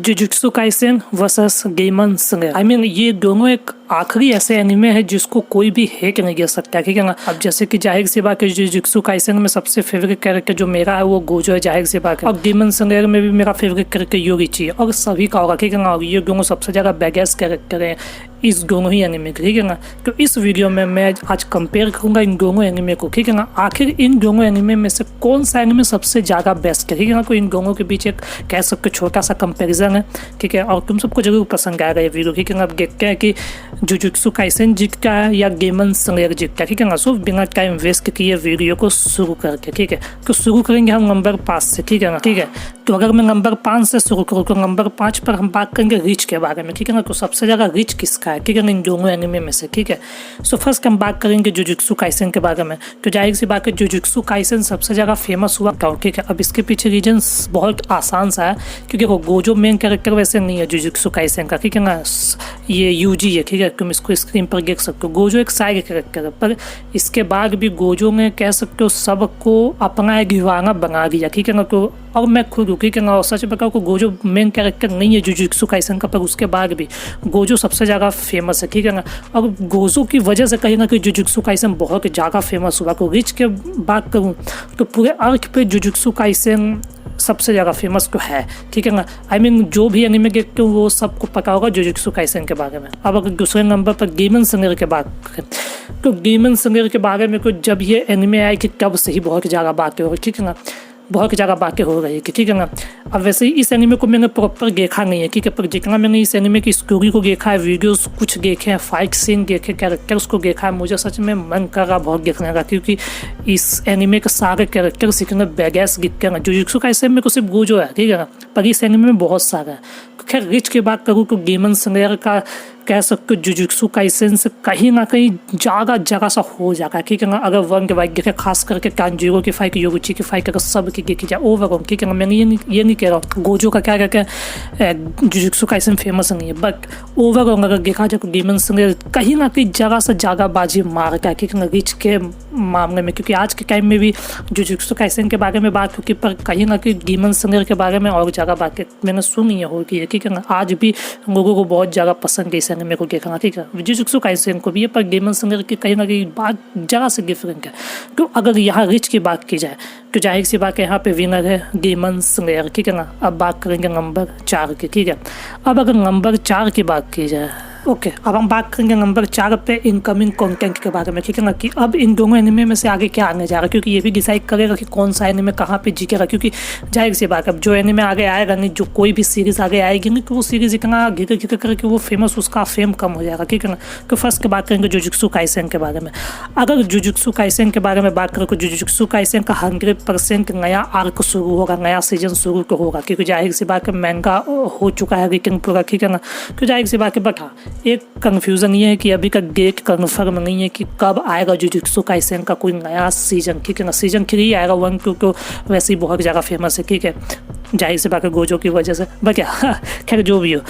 Jujutsu Kaisen versus Demon Slayer. ये दोनों एक आखिरी ऐसे एनिमे है जिसको कोई भी हेट नहीं कर सकता, ठीक है ना। अब जैसे कि जाहिर सी बात है जुजुत्सु काइसेन में सबसे फेवरेट कैरेक्टर जो मेरा है वो गोजो है, जाहिर सी बात है। और डेमन स्लेयर में भी मेरा फेवरेट कैरेक्टर योगिची है और सभी का होगा, ठीक है ना। और ये दोनों सबसे ज्यादा बेगेस्ट कैरेक्टर है इस दोनों ही एनिमे के, ठीक है ना। तो इस वीडियो में मैं आज कंपेयर करूंगा इन दोनों एनिमे को, ठीक है ना। आखिर इन दोनों एनिमे में से कौन सा एनिमे सबसे ज़्यादा बेस्ट है, ठीक है ना। तो इन दोनों के बीच एक कह सकते छोटा सा कंपैरिजन है, ठीक है। और तुम सबको जरूर पसंद आएगा ये वीडियो, ठीक है ना। अब देखते हैं कि जुजुत्सु काइसेन जीतता है या डेमन स्लेयर जीतता है, ठीक है ना। सो बिना टाइम वेस्ट किए वीडियो को शुरू करके, ठीक है। तो शुरू करेंगे हम नंबर 5 से, ठीक है ना, ठीक है। तो अगर मैं नंबर 5 से शुरू करूँ तो नंबर 5 पर हम बात करेंगे रिच के बारे में, ठीक है ना। तो सबसे ज़्यादा रिच किसका है, ठीक है ना, इन दोनों एनिमे में से, ठीक है। सो फर्स्ट हम बात करेंगे जुजुत्सु काइसेन के बारे में। तो जाहिर सी बात है जुजुत्सु काइसेन सबसे ज़्यादा फेमस हुआ क्यों, ठीक है। अब इसके पीछे रीजन्स बहुत आसान सा है, क्योंकि वो गोजो मेन कैरेक्टर वैसे नहीं है जुजुत्सु काइसेन का, ठीक है ना। ये यूजी है, ठीक है। तुम इसको स्क्रीन पर देख सकते हो। गोजो एक साइड कैरेक्टर है, पर इसके बाद भी गोजो ने कह सकते हो सबको अपना एक दीवाना बना दिया, ठीक है ना। तो और मैं खुद ठीक है ना, और सच बताऊँ को गोजो मेन कैरेक्टर नहीं है जुजुत्सु काइसेन का, पर उसके बाद भी गोजो सबसे ज़्यादा फेमस है, ठीक है ना। और गोजो की वजह से कहीं ना कहीं जुजुत्सु काइसेन बहुत ज़्यादा फेमस हुआ। तो रिच के बात करूँ तो पूरे अर्थ पे जुजुत्सु काइसेन सबसे ज़्यादा फेमस तो है, ठीक है ना। जो भी एनिमे देखते हो वो सबको पता होगा जुजुत्सु काइसेन के बारे में। अब अगर दूसरे नंबर पर डेमन स्लेयर के बात करें तो डेमन स्लेयर के बारे में को जब ये एनिमे आई कि तब से ही बहुत ज़्यादा बातें हो, ठीक है ना, बहुत ज़्यादा बातें हो रही है कि, ठीक है ना। अब वैसे ही इस एनिमे को मैंने प्रॉपर देखा नहीं है, ठीक है, पर जितना मैंने इस एनिमे की स्टोरी को देखा है, वीडियोस कुछ देखे हैं, फाइट सीन देखे, कैरेक्टर्स को देखा है, मुझे सच में मन कर रहा बहुत देखने का, क्योंकि इस एनिमे के सारे कैरेक्टर सीखने बेगेस दिखते हैं। जुजुत्सु काइसेन में को सिर्फ गोजो है, ठीक है ना, पर इस एनिमे में बहुत सारा है। खैर रिच की बात करूँ तो डेमन स्लेयर का कह सकते हो जुजुत्सु काइसेन से कहीं ना कहीं जगह सा हो जाएगा, ठीक है ना। अगर वन के बाइक देखे, खास करके कांजीरो की फाइट, योगुची की फाइट, अगर सब की देखी जाए ओवरऑल, ठीक है ना। मैंने ये नहीं कह रहा हूँ गोजो का क्या कहते हैं जुजुत्सु काइसेन फेमस नहीं है, बट ओवरऑल अगर देखा जाए तो डेमन स्लेयर कहीं ना कहीं जगह से ज़्यादा बाजी मारता है, ठीक है ना, रिच के मामले में। क्योंकि आज के टाइम में भी जुजुत्सु काइसेन के बारे में बात होगी, पर कहीं ना कहीं डेमन स्लेयर के बारे में और ज़्यादा बातें मैंने सुनी है होगी है, ठीक है ना। आज भी लोगों को बहुत ज़्यादा पसंद है इस एनिमे को देखना, ठीक है। जुजुत्सु काइसेन को भी है, पर डेमन स्लेयर की कहीं ना कहीं बात जगह से डिफरेंट है। तो अगर यहाँ रिच की बात की जाए तो जाहिर सी बात है यहाँ पे विनर है डेमन स्लेयर, ठीक है ना। अब बात करेंगे नंबर 4 की, ठीक है। अब अगर नंबर 4 की बात की जाए, ओके, अब हम बात करेंगे नंबर 4 पे इनकमिंग कंटेंट के बारे में, ठीक है ना, कि अब इन दोनों एनिमे में से आगे क्या आने जा रहा है, क्योंकि ये भी डिसाइड करेगा कि कौन सा एनिमे कहाँ पे जीतेगा। क्योंकि जाहिर सी बात है अब जो एनिमे आगे आएगा नहीं, जो कोई भी सीरीज आगे आएगी नहीं, कि वो सीरीज इतना घिर करके वो फेमस, उसका फेम कम हो जाएगा, ठीक है ना। तो फर्स्ट की बात करेंगे जुजुत्सु काइसेन के बारे में। अगर जुजुत्सु काइसेन के बारे में बात करें तो जुजुत्सु काइसेन का 100% नया आर्क शुरू होगा, नया सीजन शुरू होगा, क्योंकि जाहिर सी बात है महंगा हो चुका है रीकिंग पूरा, ठीक है ना। तो जाहिर सी बात है, बट हाँ एक कंफ्यूजन ये है कि अभी का डेट कन्फर्म नहीं है कि कब आएगा जुजुत्सु काइसेन का कोई नया सीजन, ठीक है ना। सीजन 3 आएगा, 1 2 तो वैसे ही बहुत ज़्यादा फेमस है, ठीक है, जाहिर से बाकी गोजो की वजह से, बट क्या खैर जो भी हो,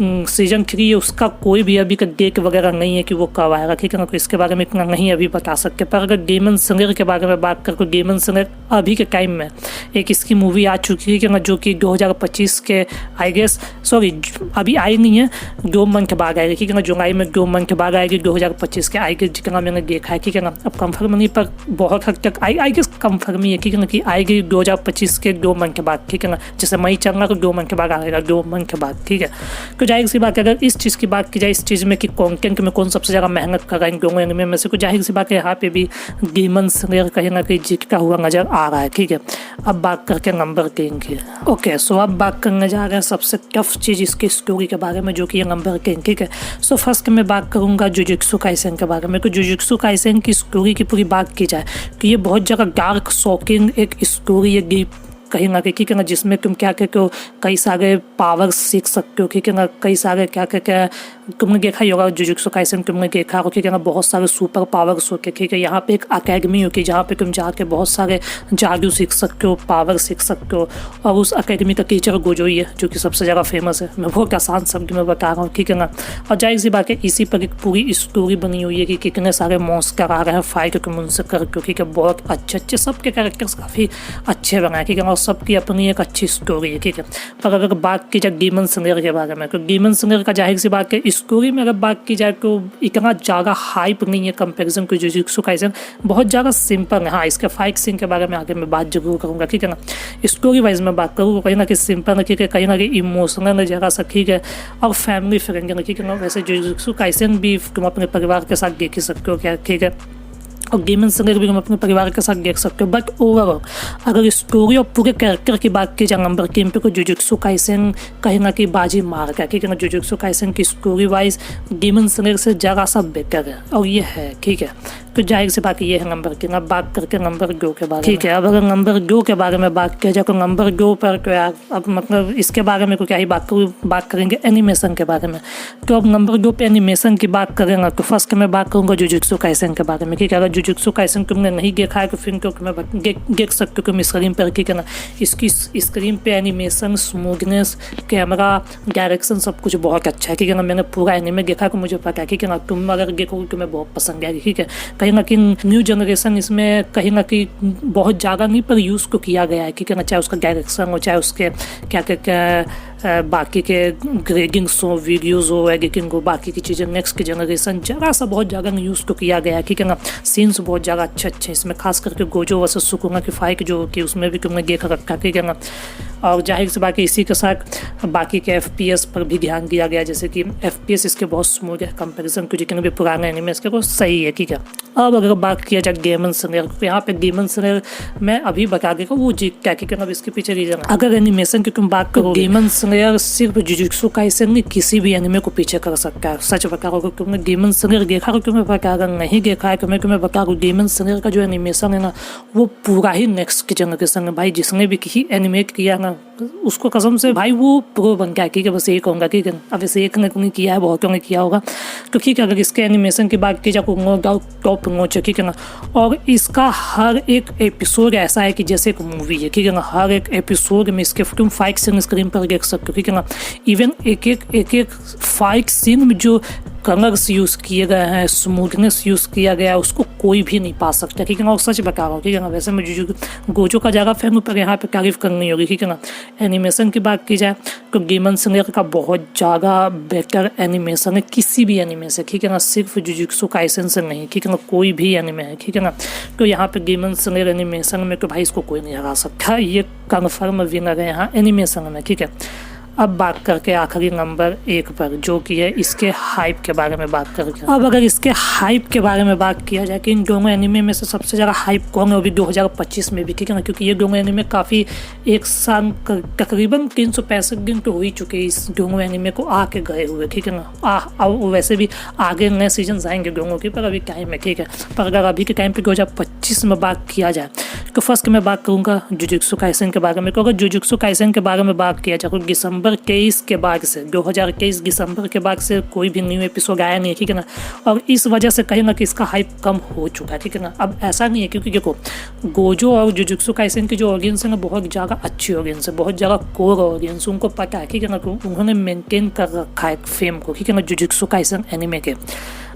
सीजन 3 है उसका कोई भी अभी का डेट वगैरह नहीं है कि वो कब आएगा, ठीक है ना। तो इसके बारे में इतना नहीं अभी बता सकते। पर अगर डेमन स्लेयर के बारे में बात करें तो डेमन स्लेयर अभी के टाइम में एक इसकी मूवी आ चुकी है, जो कि 2025 के आई गेस, सॉरी अभी आई नहीं है, 2 मंथ बाद आएगी, ठीक है ना। जुलाई में 2 मंथ बाद आएगी 2025 के आई गेस, जितना मैंने देखा है, ठीक है ना। अब कंफर्म नहीं, पर बहुत हद तक आई गेस कंफर्म ही है, ठीक है ना, कि आएगी 2025 के 2 मंथ बाद, ठीक है ना। जैसे मई चल रहा तो 2 मंथ बाद आएगा, 2 मंथ बाद, ठीक है। तो जाहिर सी बात है अगर इस चीज़ की बात की जाए, इस चीज़ में कि कंटेंट में कौन सबसे ज़्यादा मेहनत कर रहा है इन दोनों एनिमे में से, जाहिर सी बात है यहाँ पे भी डेमन स्लेयर कहीं ना कहीं जीतता हुआ नजर आ रहा है, ठीक है। अब बात करके नंबर 3 की, ओके। सो अब बात करने जा रहे हैं सबसे टफ चीज़ इसकी स्टोरी के बारे में, जो कि है नंबर 3, ठीक है। सो फर्स्ट मैं बात करूँगा जुजुत्सु काइसेन के बारे में। तो जुजुत्सु काइसेन की स्टोरी की पूरी बात की जाए तो ये बहुत ज़्यादा डार्क शॉकिंग एक स्टोरी है, डीप कहीं ना कहीं, ठीक है ना, जिसमें तुम क्या कहते हो कई सारे पावर्स सीख सकते हो, ठीक है ना। कई सारे क्या कहते हैं, तुमने देखा ही होगा जुजुत्सु काइसेन, तुमने देखा होगा, ठीक है ना, बहुत सारे सुपर पावर्स होके, ठीक है। यहाँ पे एक अकेडमी होती है जहाँ पे तुम जाके बहुत सारे जादू सीख सकते हो, पावर सीख सकते हो। और उस अकेडमी का टीचर गोजो ही है, जो कि सबसे ज़्यादा फेमस है। मैं बहुत आसान शब्द में बता रहा हूँ, ठीक है ना। और जाहिर सी बात है इसी पर एक पूरी स्टोरी बनी हुई है कि कितने सारे मॉन्स्टर आ रहे हैं फाइट तुम उनसे करके, ठीक है। बहुत अच्छे सबके कैरेक्टर्स काफ़ी अच्छे बनाए, ठीक है। और सबकी अपनी एक अच्छी स्टोरी है, ठीक है। पर अगर बात की जाए डीमन स्लेयर के बारे में, तो डीमन स्लेयर का जाहिर सी बात है स्टोरी में अगर बात की जाए तो इतना ज़्यादा हाइप नहीं है कंपेरिजन टू जुजुत्सु काइसेन, बहुत ज़्यादा सिंपल है। हाँ, इसके फाइट सीन के बारे में आगे मैं बात जरूर करूँगा, ठीक है ना। स्टोरी वाइज में बात करूँ कहीं ना कहीं सिंपल है, ठीक है, कहीं ना कहीं इमोशनल जगह सा, ठीक है, और फैमिली फ्रेंडली, ठीक है ना। वैसे जुजुत्सु काइसेन भी तुम अपने परिवार के साथ देख ही सकते हो क्या, ठीक है, और डीमन स्लेयर भी तुम अपने परिवार के साथ देख सकते हो। बट ओवरऑल अगर स्टोरी और पूरे कैरेक्टर की बात की जाए नंबर गेम पे, को जुजुत्सु काइसेन कहीं ना कहीं बाजी मार गया, ठीक है ना। जुजुत्सु काइसेन की स्टोरी वाइज डीमन स्लेयर से जगह सा बेटर है, और ये है, ठीक है। तो जाहिर सी बात ये है नंबर की। अब बात करके नंबर गो के बारे में, ठीक है। अब अगर नंबर गो के बारे में बात किया जाए तो नंबर गो पर तो यार अब मतलब इसके बारे में को क्या ही बात करेंगे एनिमेशन के बारे में। तो अब नंबर गो पे एनिमेशन की बात करेंगे तो फर्स्ट मैं बात करूँगा जुजुत्सु काइसेन के बारे में, ठीक है। अगर जुजुत्सु काइसेन तुमने नहीं देखा है तो फिर तो मैं देख सकते हो तुम स्क्रीन पर, ठीक है ना। इसकी स्क्रीन पे एनिमेशन, स्मूथनेस, कैमरा, डायरेक्शन सब कुछ बहुत अच्छा है, ठीक है ना। मैंने पूरा एनिमे देखा तो मुझे पता है, ठीक है ना। तुम अगर देखोगे तो तुम्हें बहुत पसंद आएगी, ठीक है। कहीं ना कहीं न्यू जनरेशन इसमें कहीं ना कहीं बहुत ज़्यादा नहीं पर यूज़ को किया गया है, ठीक है ना। चाहे उसका डायरेक्शन हो, चाहे उसके क्या बाकी के ग्रेडिंग्स हो, वीडियोज़ हो, एडिटिंग हो, बाकी की चीज़ें नेक्स्ट की जनरेशन जरा सा बहुत ज़्यादा यूज़ तो किया गया है, ठीक है ना। सीन्स बहुत ज़्यादा अच्छे इसमें, खास करके गोजो वर्सेस सुकुना की फाइट जो होती है उसमें भी तुमने देख रखा, ठीक है ना। और जाहिर से बाकी इसी के साथ बाकी के FPS पर भी ध्यान दिया गया, जैसे कि FPS इसके बहुत स्मूथ है कंपेरिजन टू जितने भी पुराने एनिमे इसके बहुत सही है, ठीक है। अब अगर बात किया जाए डीमन स्लेयर, तो यहाँ पे डीमन स्लेयर मैं अभी बता देगा वो जी क्या, ठीक है। अब इसके पीछे रीजन अगर एनिमेशन की तुम बात करो, डीमन स्लेयर सिर्फ जुजुत्सु काइसेन नहीं किसी भी एनिमे को पीछे कर सकता है। सच बता रहा हूँ, तुमने डीमन स्लेयर देखा हो तुम्हें बता, अगर नहीं देखा है तो मैं तुम्हें बता रहा हूँ डीमन स्लेयर का जो एनिमेशन है ना वो पूरा ही नेक्स्ट की जनरेशन है भाई। जिसने भी किसी एनिमेट किया ना उसको कसम से भाई वो प्रो बन गया, ठीक है। बस यही कहूँगा, ठीक है। अब इसे एक ने नहीं किया है, बहुतों ने किया होगा, तो ठीक है। अगर इसके एनिमेशन की बात की जाए नो डाउट टॉप नॉच है, ठीक है ना। और इसका हर एक एपिसोड ऐसा है कि जैसे एक मूवी है, ठीक है ना। हर एक एपिसोड में इसके तुम फाइट सीन स्क्रीन पर देख सकते हो, ठीक है ना। इवन एक फाइट सीन में जो कलर्स यूज़ किए गए हैं, स्मूथनेस यूज़ किया गया है, उसको कोई भी नहीं पा सकता, ठीक है ना। और सच बता रहा हूँ, ठीक है ना। वैसे मैं गोजो का ज़्यादा फैन हूँ पर यहाँ पे तारीफ करनी होगी, ठीक है ना। एनिमेशन की बात की जाए तो डीमन स्लेयर का बहुत ज़्यादा बेटर एनिमेशन है किसी भी एनिमे से, ठीक है ना। सिर्फ जुजुत्सु काइसेन से नहीं, ठीक है ना, कोई भी एनिमे है, ठीक है ना। तो यहाँ पे डीमन स्लेयर एनिमेशन में तो भाई इसको कोई नहीं हरा सकता, ये कन्फर्म विनर है यहाँ एनिमेशन में, ठीक है। अब बात करके आखिरी नंबर 1 पर जो कि है इसके हाइप के बारे में बात करके। अब अगर इसके हाइप के बारे में बात किया जाए कि इन दोनों एनिमे में से सबसे ज़्यादा हाइप कौन है, वो भी 2025 में भी, ठीक है ना। क्योंकि ये दोनों एनिमे काफ़ी एक साल तकरीबन 365 दिन तो हो ही चुके इस दोनों एनिमे को आके गए हुए, ठीक है ना। अब वैसे भी आगे नए सीजन आएंगे दोनों के, पर अभी टाइम है, ठीक है। पर अगर अभी के टाइम पर 2025 में बात किया जाए तो फर्स्ट मैं बात करूँगा जुजुत्सु काइसेन के बारे में। तो अगर जुजुत्सु काइसेन के बारे में बात किया जाए तो दिसंबर 2023 के बाद से 2023 दिसंबर के बाद से कोई भी न्यू एपिसोड आया नहीं है, ठीक है ना। और इस वजह से कहीं ना कहीं इसका हाइप कम हो चुका है, ठीक है ना। अब ऐसा नहीं है क्योंकि देखो गोजो और जुजुत्सु काइसेन की जो ऑडियंस है ना बहुत ज़्यादा अच्छी ऑडियंस है, बहुत ज़्यादा कोर ऑडियंस, उनको पता है, ठीक है ना। उन्होंने मेनटेन कर रखा है फेम को, ठीक है ना, जुजुत्सु काइसेन एनिमे के।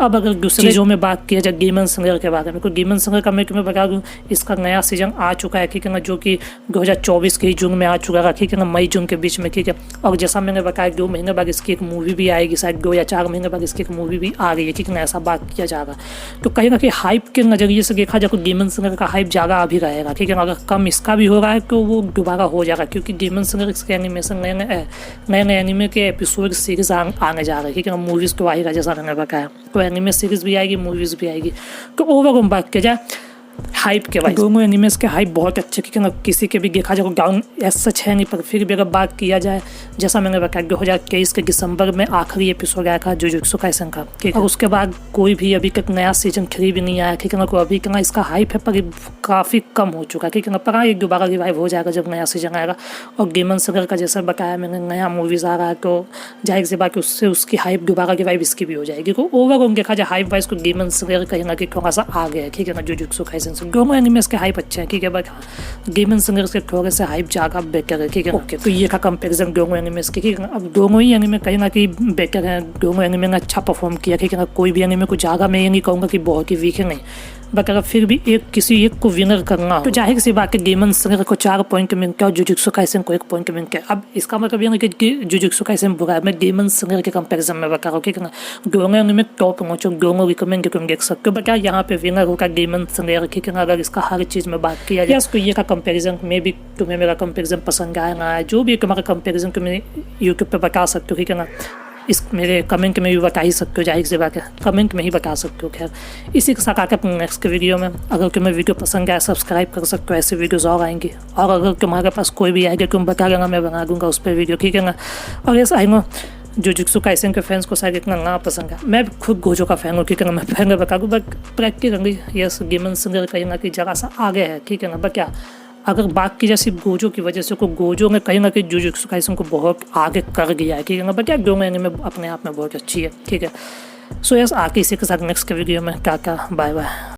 अब अगर दूसरी चीज़ों में बात किया जाए डीमन स्लेयर के बारे में, तो डीमन स्लेयर का मैं तुम्हें बता दूँ इसका नया सीजन आ चुका है, ठीक है ना, जो कि 2024 के जून में आ चुका है, ठीक है ना, मई जून के बीच में, ठीक है। और जैसा मैंने बताया 2 महीने बाद इसकी एक मूवी भी आएगी, शायद 2 या 4 महीने बाद इसकी एक मूवी भी आ रही है, ठीक है ना, ऐसा बात किया जा रहा है। तो कहीं ना कहीं हाइप के नज़रिए से देखा जाए तो डीमन स्लेयर का हाइप ज़्यादा अभी रहेगा, ठीक है ना। अगर कम इसका भी हो रहा है तो वो दोबारा हो जाएगा, क्योंकि डीमन स्लेयर इसके एनिमेशन नए एनिमे के एपिसोड सीरीज आने जा रहे हैं, ठीक है ना। मूवीज़ तो आएगा जैसा मैंने बताया, तो एनिमे सीरीज भी आएगी, मूवीज भी आएगी। तो ओवरऑल बात किया जाए हाइप के वाइज दोनों एनिमेस के हाइप बहुत अच्छे, क्योंकि ना किसी के भी देखा जाए डाउन ऐसा सच है नहीं, पर फिर भी अगर बात किया जाए जैसा मैंने बताया 2023 के दिसंबर में आखिरी एपिसोड आया था जुजुत्सु काइसेन का, ठीक है। और उसके बाद कोई भी अभी तक नया सीजन 3 भी नहीं आया, ठीक है ना। कोई अभी का इसका हाइप है पर काफ़ी कम हो चुका है, ठीक है ना। पर एक दोबारा रिवाइव हो जाएगा जब नया सीजन आएगा। और डीमन स्लेयर का जैसा बताया मैंने नया मूवीज आ रहा है, तो जाहिर सी बात उससे उसकी हाइप दोबारा रिवाइव इसकी भी हो जाएगी। तो ओवरऑल देखा जाए हाइप वाइज को डीमन स्लेयर कहीं ना कहीं थोड़ा सा आ गया है, ठीक है ना, जुजुत्सु काइसेन से। दोनों एनिमेस के हाइप अच्छे हैं, ठीक है, बट हाँ डीमन स्लेयर के थोड़े से हाइप ज़्यादा बेटर है, ठीक है। ओके, तो ये था कंपैरिजन दोनों एनिमेस के, ठीक है। अब दोनों ही एनिमे कहीं ना कहीं बेटर हैं, दोनों एनिमे ने अच्छा परफॉर्म किया, ठीक है ना। कोई भी एनिमे को ज़्यादा मैं ये नहीं कहूँगा कि बहुत ही वीक है, नहीं, बट फिर भी किसी एक को विनर करना हो तो जाहिर सी बात है डेमन स्लेयर को 4 पॉइंट मिलते हैं और जुजुत्सु काइसेन को 1 पॉइंट मिलते हैं। अब इसका मतलब ये नहीं कि जुजुत्सु काइसेन बुरा है, मैं डेमन स्लेयर के कंपैरिजन में बता रहा हूँ, ठीक है ना। दोनों में टॉप पहुंचो, दोनों रिकमेंड तुम देख सकते हो, बट यार यहाँ पे विनर होगा डेमन स्लेयर, ठीक है ना। अगर इसका हर चीज़ में बात किया जाए इसको ये का कंपेरिजन में भी तुम्हें मेरा कंपेरिजन पसंद आया ना है, जो भी तुम्हारा कंपेरिजन तुम यूट्यूब पे बता सकते हो, ठीक है ना। इस मेरे कमेंट में भी बता ही सकते हो, जाहिर सी बात है कमेंट में ही बता सकते हो। खैर इसी के साथ आकर अपने नेक्स्ट के वीडियो में, अगर तुम्हें वीडियो पसंद आया सब्सक्राइब कर सकते हो, ऐसे वीडियोस और आएंगी। और अगर तुम्हारे पास कोई भी आएगा तुम बता देना, मैं बना दूंगा उस पर वीडियो, ठीक है ना। और yes I know jujutsu Kaisen के फैंस को शायद इतना ना पसंद है, मैं खुद गोजो का फैन हूँ, ठीक है ना। मैं फैन बता दूँ but practically yes Demon Slayer कहीं ना कहीं जगह सा आगे है, ठीक है ना। बट क्या अगर बात की जैसी गोजो की वजह से को गोजो ने कहीं ना कहीं जुजुत्सु काइसेन को बहुत आगे कर गया है, ठीक है ना। बट यार दोनों एनीमे अपने आप में बहुत अच्छी है, ठीक है। सो यस आके इसी के साथ नेक्स्ट के वीडियो में टाटा बाय बाय।